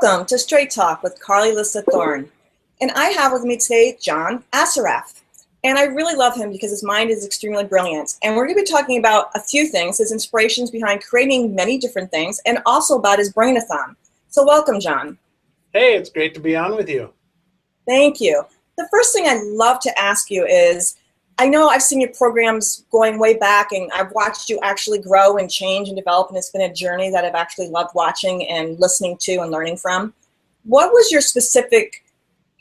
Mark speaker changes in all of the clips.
Speaker 1: Welcome to Straight Talk with Carly Alyssa Thorne. And I have with me today John Assaraf. And I really love him because his mind is extremely brilliant. And we're going to be talking about a few things, his inspirations behind creating many different things, and also about his Brain-A-Thon. So welcome, John.
Speaker 2: Hey, it's great to be on with you.
Speaker 1: Thank you. The first thing I'd love to ask you is, I know I've seen your programs going way back, and I've watched you actually grow and change and develop, and it's been a journey that I've actually loved watching and listening to and learning from. What was your specific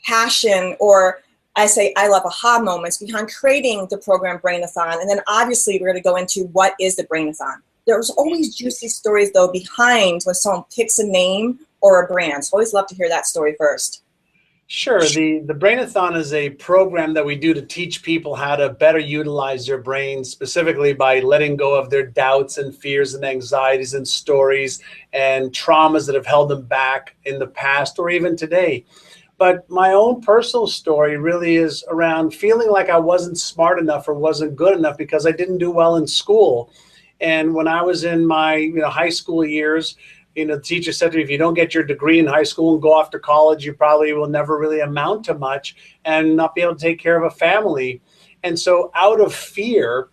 Speaker 1: passion, or I say I love aha moments, behind creating the program Brain-A-Thon? And then obviously we're going to go into what is the Brain-A-Thon. There's always juicy stories though behind when someone picks a name or a brand. So I always love to hear that story first.
Speaker 2: Sure. The Brain-A-Thon is a program that we do to teach people how to better utilize their brains, specifically by letting go of their doubts and fears and anxieties and stories and traumas that have held them back in the past or even today. But my own personal story really is around feeling like I wasn't smart enough or wasn't good enough because I didn't do well in school. And when I was in my high school years, the teacher said to me, if you don't get your degree in high school and go off to college, you probably will never really amount to much and not be able to take care of a family. And so out of fear,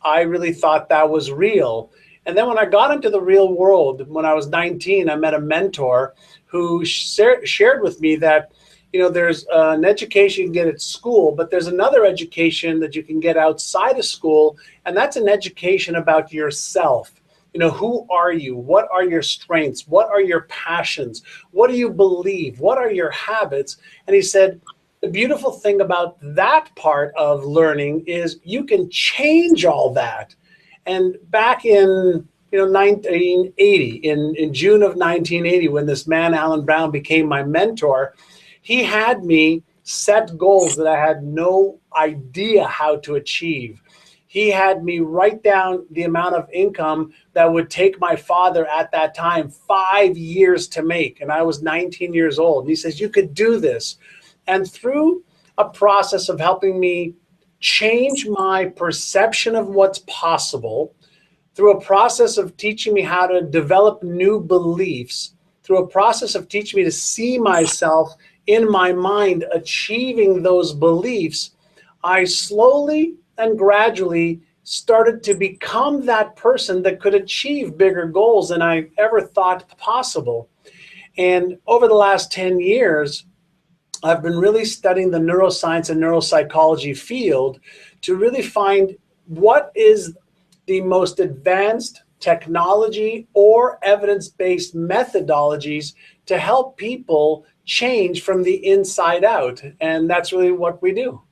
Speaker 2: I really thought that was real. And then when I got into the real world, when I was 19, I met a mentor who shared with me that, there's an education you can get at school, but there's another education that you can get outside of school. And that's an education about yourself. Who are you? What are your strengths? What are your passions? What do you believe? What are your habits? And he said, the beautiful thing about that part of learning is you can change all that. And back in 1980, in June of 1980, when this man, Alan Brown, became my mentor, he had me set goals that I had no idea how to achieve. He had me write down the amount of income that would take my father at that time 5 years to make. And I was 19 years old. And he says, you could do this. And through a process of helping me change my perception of what's possible, through a process of teaching me how to develop new beliefs, through a process of teaching me to see myself in my mind achieving those beliefs, I slowly and gradually started to become that person that could achieve bigger goals than I ever thought possible. And over the last 10 years, I've been really studying the neuroscience and neuropsychology field to really find what is the most advanced technology or evidence-based methodologies to help people change from the inside out. And that's really what we do.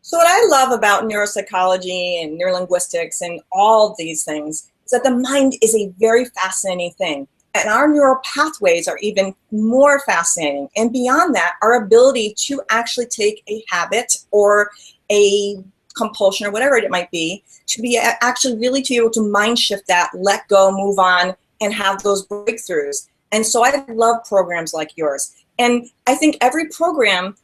Speaker 1: So what I love about neuropsychology and neurolinguistics and all these things is that the mind is a very fascinating thing. And our neural pathways are even more fascinating. And beyond that, our ability to actually take a habit or a compulsion or whatever it might be, to be actually really to be able to mind shift that, let go, move on, and have those breakthroughs. And so I love programs like yours. And I think every program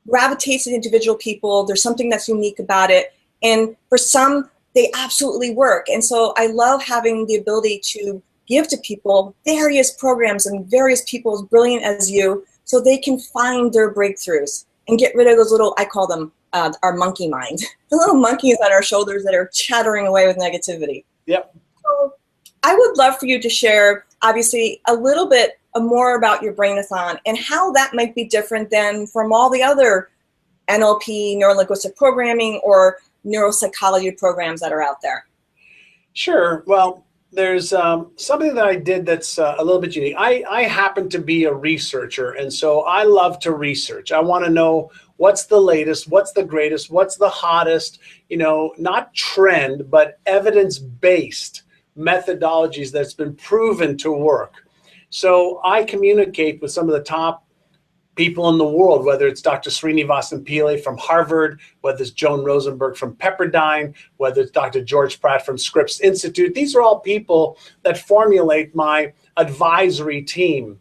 Speaker 1: gravitates to individual people. There's something that's unique about it. And for some, they absolutely work. And so I love having the ability to give to people various programs and various people as brilliant as you so they can find their breakthroughs and get rid of those little, I call them our monkey mind, the little monkeys on our shoulders that are chattering away with negativity.
Speaker 2: Yep.
Speaker 1: So I would love for you to share, obviously, a little bit more about your Brain-A-Thon and how that might be different than from all the other NLP, neurolinguistic programming, or neuropsychology programs that are out there.
Speaker 2: Sure. Well, there's something that I did that's a little bit unique. I happen to be a researcher, and so I love to research. I want to know what's the latest, what's the greatest, what's the hottest, not trend, but evidence-based methodologies that's been proven to work. So I communicate with some of the top people in the world, whether it's Dr. Srinivasan Pillai from Harvard, whether it's Joan Rosenberg from Pepperdine, whether it's Dr. George Pratt from Scripps Institute. These are all people that formulate my advisory team.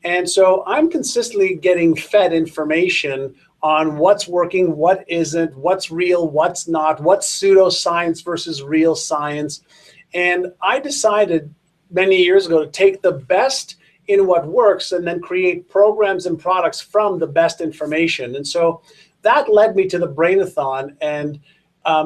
Speaker 2: And so I'm consistently getting fed information on what's working, what isn't, what's real, what's not, what's pseudoscience versus real science. And I decided many years ago to take the best in what works and then create programs and products from the best information. And so that led me to the Brain-A-Thon. And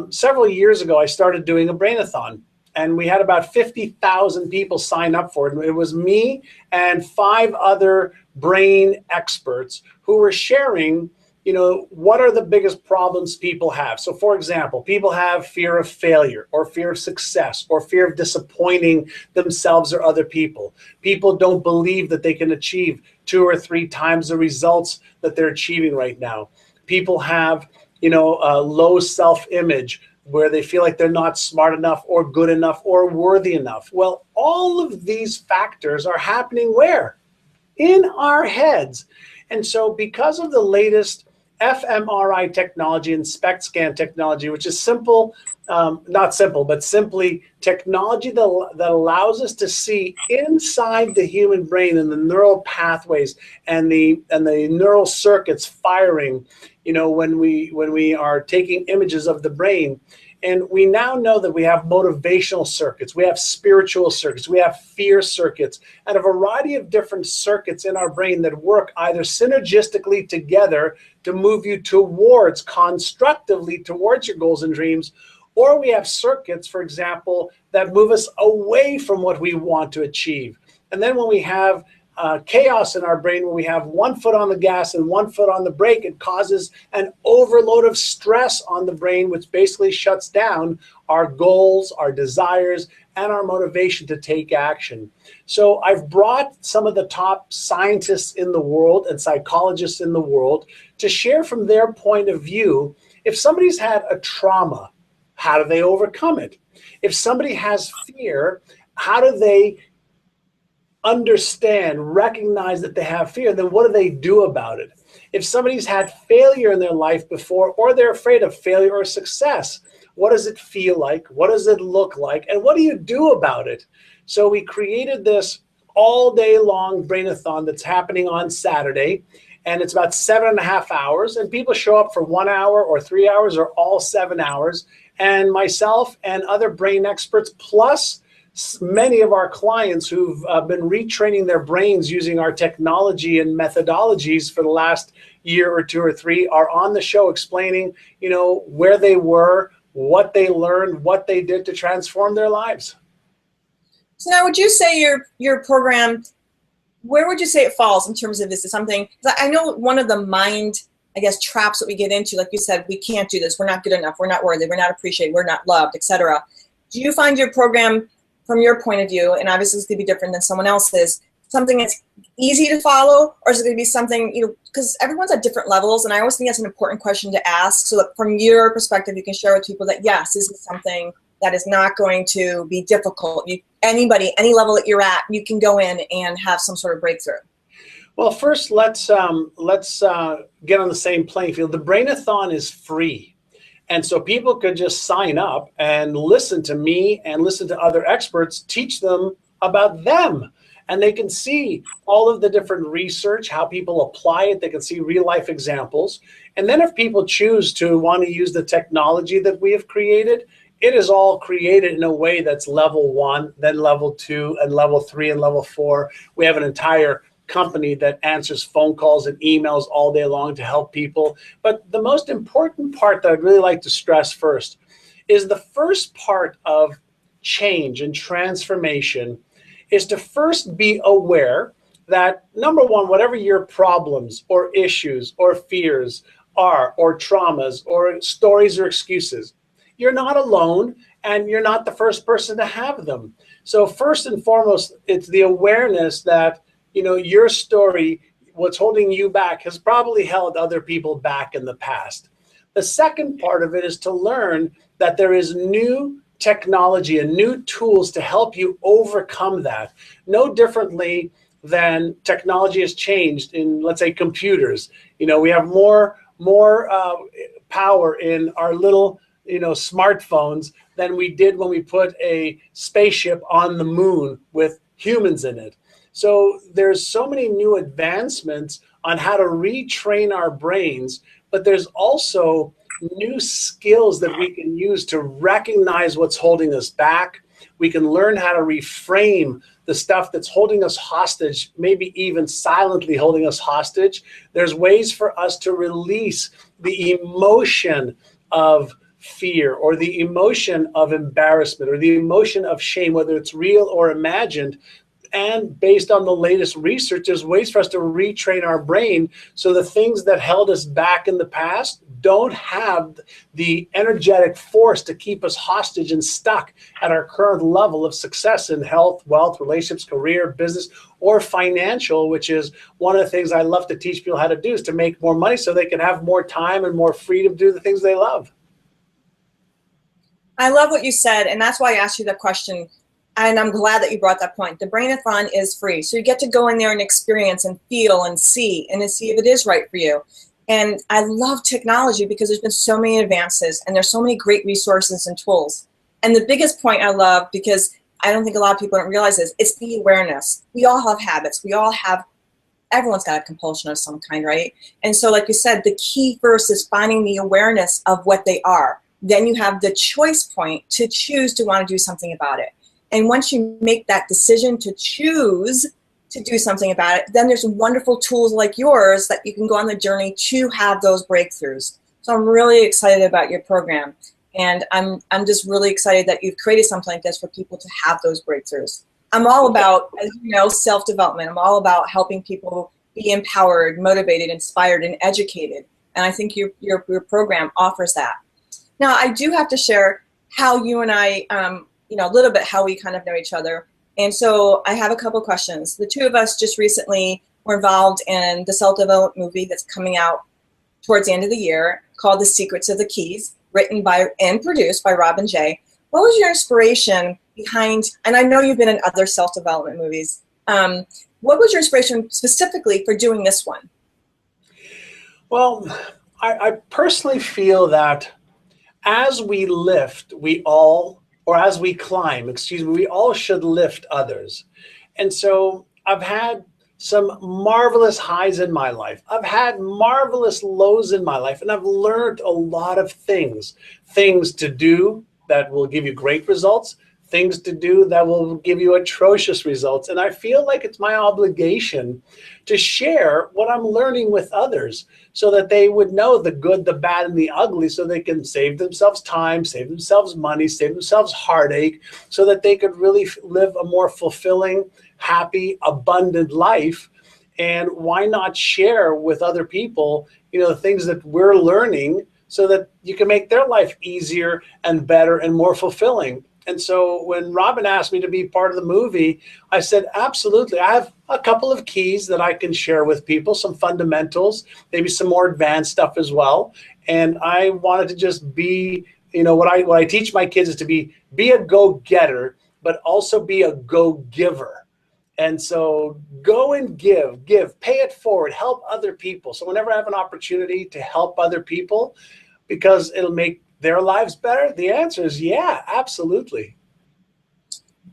Speaker 2: several years ago, I started doing a Brain-A-Thon. And we had about 50,000 people sign up for it. It was me and 5 other brain experts who were sharing, what are the biggest problems people have. So for example, people have fear of failure or fear of success or fear of disappointing themselves or other people. People don't believe that they can achieve 2 or 3 times the results that they're achieving right now. People have, a low self-image, where they feel like they're not smart enough or good enough or worthy enough. Well, all of these factors are happening where? In our heads. And so because of the latest fMRI technology and SPECT scan technology, which is simple, not simple, but simply technology that allows us to see inside the human brain and the neural pathways and the neural circuits firing, when we are taking images of the brain. And we now know that we have motivational circuits, we have spiritual circuits, we have fear circuits, and a variety of different circuits in our brain that work either synergistically together to move you constructively towards your goals and dreams, or we have circuits, for example, that move us away from what we want to achieve. And then when we have chaos in our brain, when we have one foot on the gas and one foot on the brake, it causes an overload of stress on the brain, which basically shuts down our goals, our desires, and our motivation to take action. So I've brought some of the top scientists in the world and psychologists in the world to share from their point of view. If somebody's had a trauma, how do they overcome it? If somebody has fear, how do they understand, recognize that they have fear, then what do they do about it? If somebody's had failure in their life before, or they're afraid of failure or success, what does it feel like? What does it look like? And what do you do about it? So we created this all day long Brain-A-Thon that's happening on Saturday. And it's about 7.5 hours. And people show up for 1 hour or 3 hours or all 7 hours. And myself and other brain experts, plus many of our clients who've been retraining their brains using our technology and methodologies for the last year or 2 or 3, are on the show explaining, where they were, what they learned, what they did to transform their lives.
Speaker 1: So now, would you say your program, where would you say it falls in terms of, is it something, I know one of the mind, traps that we get into, like you said, we can't do this, we're not good enough, we're not worthy, we're not appreciated, we're not loved, etc. Do you find your program, from your point of view, and obviously it's going to be different than someone else's, something that's easy to follow, or is it going to be something, because everyone's at different levels, and I always think that's an important question to ask, so that from your perspective, you can share with people that, yes, this is something that is not going to be difficult. Anybody, any level that you're at, you can go in and have some sort of breakthrough.
Speaker 2: Well, first, let's get on the same playing field. The Brain-A-Thon is free. And so people could just sign up and listen to me and listen to other experts, teach them about them. And they can see all of the different research, how people apply it. They can see real life examples. And then if people choose to want to use the technology that we have created, it is all created in a way that's level 1, then level 2, and level 3, and level 4. We have an entire company that answers phone calls and emails all day long to help people. But the most important part that I'd really like to stress first is the first part of change and transformation is to first be aware that, number one, whatever your problems or issues or fears are, or traumas or stories or excuses, you're not alone and you're not the first person to have them. So first and foremost, it's the awareness that your story, what's holding you back, has probably held other people back in the past. The second part of it is to learn that there is new technology and new tools to help you overcome that. No differently than technology has changed in, let's say, computers. We have more power in our little, smartphones than we did when we put a spaceship on the moon with humans in it. So there's so many new advancements on how to retrain our brains, but there's also new skills that we can use to recognize what's holding us back, We can learn how to reframe the stuff that's holding us hostage, maybe even silently holding us hostage. There's ways for us to release the emotion of fear or the emotion of embarrassment or the emotion of shame, whether it's real or imagined. And based on the latest research, there's ways for us to retrain our brain so the things that held us back in the past don't have the energetic force to keep us hostage and stuck at our current level of success in health, wealth, relationships, career, business, or financial, which is one of the things I love to teach people how to do, is to make more money so they can have more time and more freedom to do the things they love.
Speaker 1: I love what you said, and that's why I asked you that question. And I'm glad that you brought that point. The Brain-A-Thon is free. So you get to go in there and experience and feel and see if it is right for you. And I love technology because there's been so many advances and there's so many great resources and tools. And the biggest point I love, because I don't think a lot of people don't realize this, it's the awareness. We all have habits. Everyone's got a compulsion of some kind, right? And so like you said, the key first is finding the awareness of what they are. Then you have the choice point to choose to want to do something about it. And once you make that decision to choose to do something about it, then there's wonderful tools like yours that you can go on the journey to have those breakthroughs. So I'm really excited about your program. And I'm just really excited that you've created something like this for people to have those breakthroughs. I'm all about, as you know, self-development. I'm all about helping people be empowered, motivated, inspired, and educated. And I think your program offers that. Now, I do have to share how you and I, a little bit how we kind of know each other. And so I have a couple questions. The two of us just recently were involved in the self-development movie that's coming out towards the end of the year called The Secrets of the Keys, written by and produced by Robin J. What was your inspiration behind, and I know you've been in other self-development movies, what was your inspiration specifically for doing this one?
Speaker 2: Well, I personally feel that as we lift, as we climb, we all should lift others. And so I've had some marvelous highs in my life. I've had marvelous lows in my life, and I've learned a lot of things to do that will give you great results, things to do that will give you atrocious results. And I feel like it's my obligation to share what I'm learning with others so that they would know the good, the bad, and the ugly, so they can save themselves time, save themselves money, save themselves heartache, so that they could really live a more fulfilling, happy, abundant life. And why not share with other people, the things that we're learning so that you can make their life easier and better and more fulfilling. And so when Robin asked me to be part of the movie, I said, absolutely. I have a couple of keys that I can share with people, some fundamentals, maybe some more advanced stuff as well. And I wanted to just be, what I teach my kids is to be a go-getter, but also be a go-giver. And so go and give, pay it forward, help other people. So whenever I have an opportunity to help other people, because it'll make their lives better, the answer is yeah, absolutely.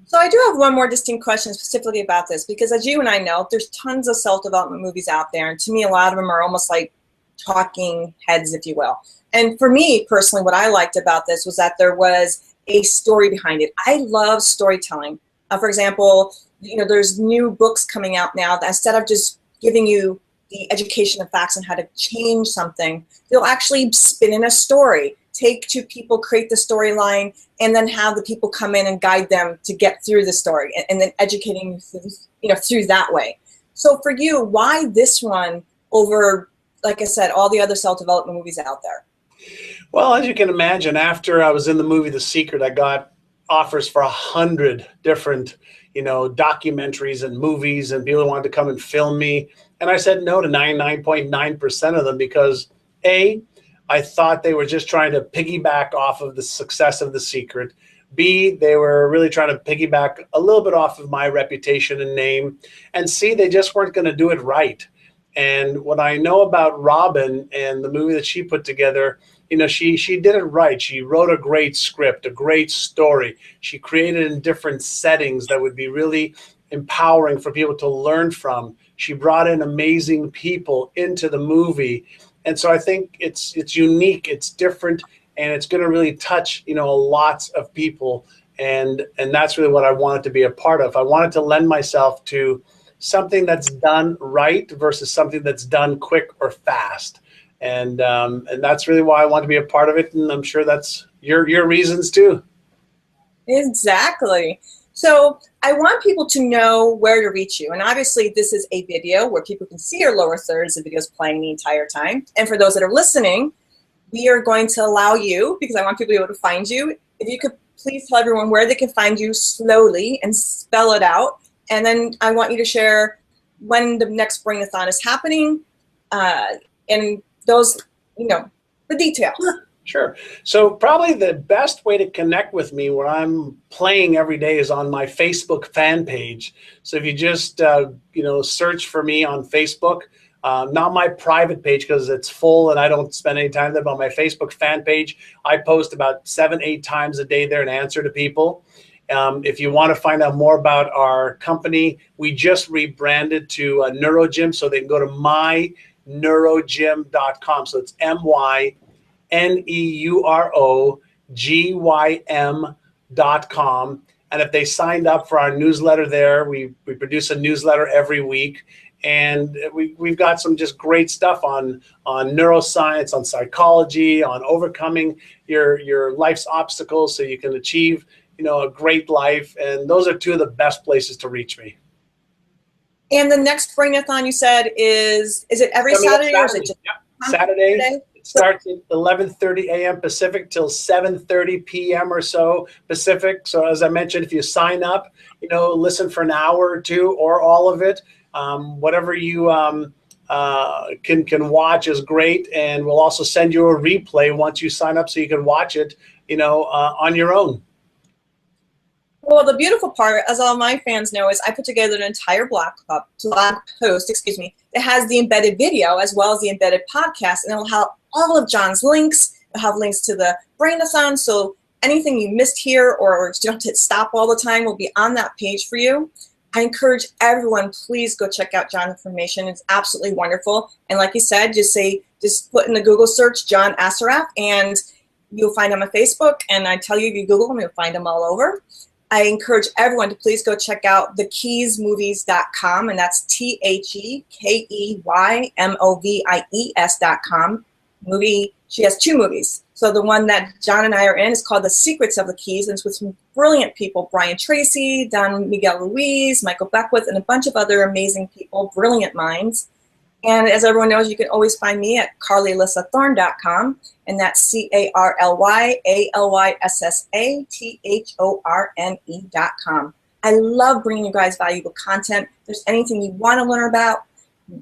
Speaker 1: So I do have one more distinct question specifically about this, because as you and I know, there's tons of self-development movies out there. And to me, a lot of them are almost like talking heads, if you will. And for me personally, what I liked about this was that there was a story behind it. I love storytelling. For example, there's new books coming out now that instead of just giving you the education of facts on how to change something, they'll actually spin in a story. Take two people, create the storyline, and then have the people come in and guide them to get through the story, and then educating through that way. So for you, why this one over, like I said, all the other self-development movies out there?
Speaker 2: Well, as you can imagine, after I was in the movie The Secret, I got offers for 100 different, documentaries and movies, and people wanted to come and film me. And I said no to 99.9% of them because A, I thought they were just trying to piggyback off of the success of The Secret. B, they were really trying to piggyback a little bit off of my reputation and name. And C, they just weren't going to do it right. And what I know about Robin and the movie that she put together, she did it right. She wrote a great script, a great story. She created in different settings that would be really empowering for people to learn from. She brought in amazing people into the movie. And so I think it's unique, it's different, and it's going to really touch, lots of people And that's really what I wanted to be a part of. I wanted to lend myself to something that's done right versus something that's done quick or fast. And that's really why I want to be a part of it. And I'm sure that's your reasons too.
Speaker 1: Exactly. So I want people to know where to reach you. And obviously this is a video where people can see your lower thirds. The video is playing the entire time. And for those that are listening, we are going to allow you, because I want people to be able to find you, if you could please tell everyone where they can find you slowly and spell it out. And then I want you to share when the next Brain-A-Thon is happening, and those, the details.
Speaker 2: Sure. So probably the best way to connect with me where I'm playing every day is on my Facebook fan page. So if you just, search for me on Facebook, not my private page because it's full and I don't spend any time there, but on my Facebook fan page, I post about 7-8 times a day there and answer to people. If you want to find out more about our company, we just rebranded to NeuroGym, so they can go to myneurogym.com. So it's MyNeurogym.com. And if they signed up for our newsletter there, we produce a newsletter every week. And we've got some just great stuff on neuroscience, on psychology, on overcoming your life's obstacles so you can achieve, a great life. And those are two of the best places to reach me.
Speaker 1: And the next Brain-A-Thon you said is it every Saturday or is it just
Speaker 2: Saturday? It starts at 11:30 a.m. Pacific till 7:30 p.m. or so Pacific. So as I mentioned, if you sign up, listen for an hour or two or all of it, whatever you can watch is great. And we'll also send you a replay once you sign up so you can watch it, on your own.
Speaker 1: Well, the beautiful part, as all my fans know, is I put together an entire blog post, that has the embedded video as well as the embedded podcast, and it will have all of John's links. It'll have links to the Brain-A-Thon, so anything you missed here or you don't have to hit stop all the time will be on that page for you. I encourage everyone, please go check out John's information. It's absolutely wonderful. And like you said, just put in the Google search John Assaraf, and you'll find him on Facebook. And I tell you, if you Google him, you'll find him all over. I encourage everyone to please go check out thekeysmovies.com, and that's TheKeyMovies.com. She has 2 movies. So the one that John and I are in is called The Secrets of the Keys, and it's with some brilliant people, Brian Tracy, Don Miguel Ruiz, Michael Beckwith, and a bunch of other amazing people, brilliant minds. And as everyone knows, you can always find me at CarlyAlyssaThorne.com, and that's CarlyAlyssaThorne.com. I love bringing you guys valuable content. If there's anything you want to learn about,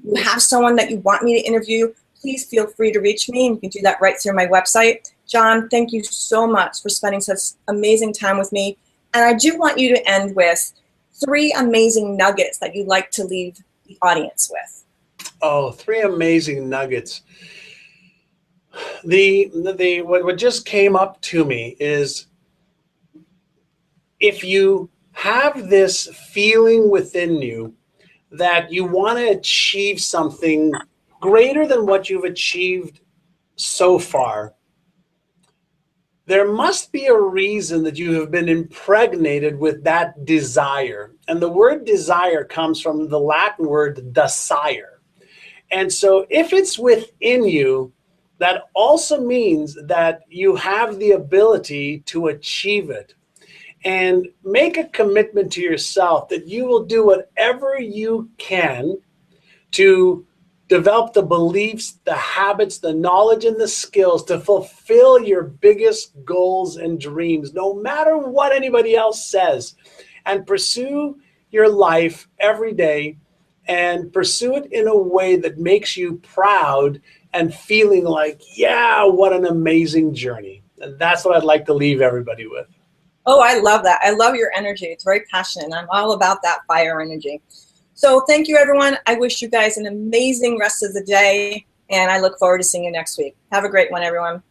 Speaker 1: you have someone that you want me to interview, please feel free to reach me, and you can do that right through my website. John, thank you so much for spending such amazing time with me. And I do want you to end with 3 amazing nuggets that you'd like to leave the audience with.
Speaker 2: Oh, 3 amazing nuggets. What just came up to me is, if you have this feeling within you that you want to achieve something greater than what you've achieved so far, there must be a reason that you have been impregnated with that desire. And the word desire comes from the Latin word desire. And so if it's within you, that also means that you have the ability to achieve it. And make a commitment to yourself that you will do whatever you can to develop the beliefs, the habits, the knowledge, and the skills to fulfill your biggest goals and dreams, no matter what anybody else says. And pursue your life every day, and pursue it in a way that makes you proud and feeling like, yeah, what an amazing journey. And that's what I'd like to leave everybody with.
Speaker 1: Oh, I love that. I love your energy. It's very passionate. I'm all about that fire energy. So thank you, everyone. I wish you guys an amazing rest of the day, and I look forward to seeing you next week. Have a great one, everyone.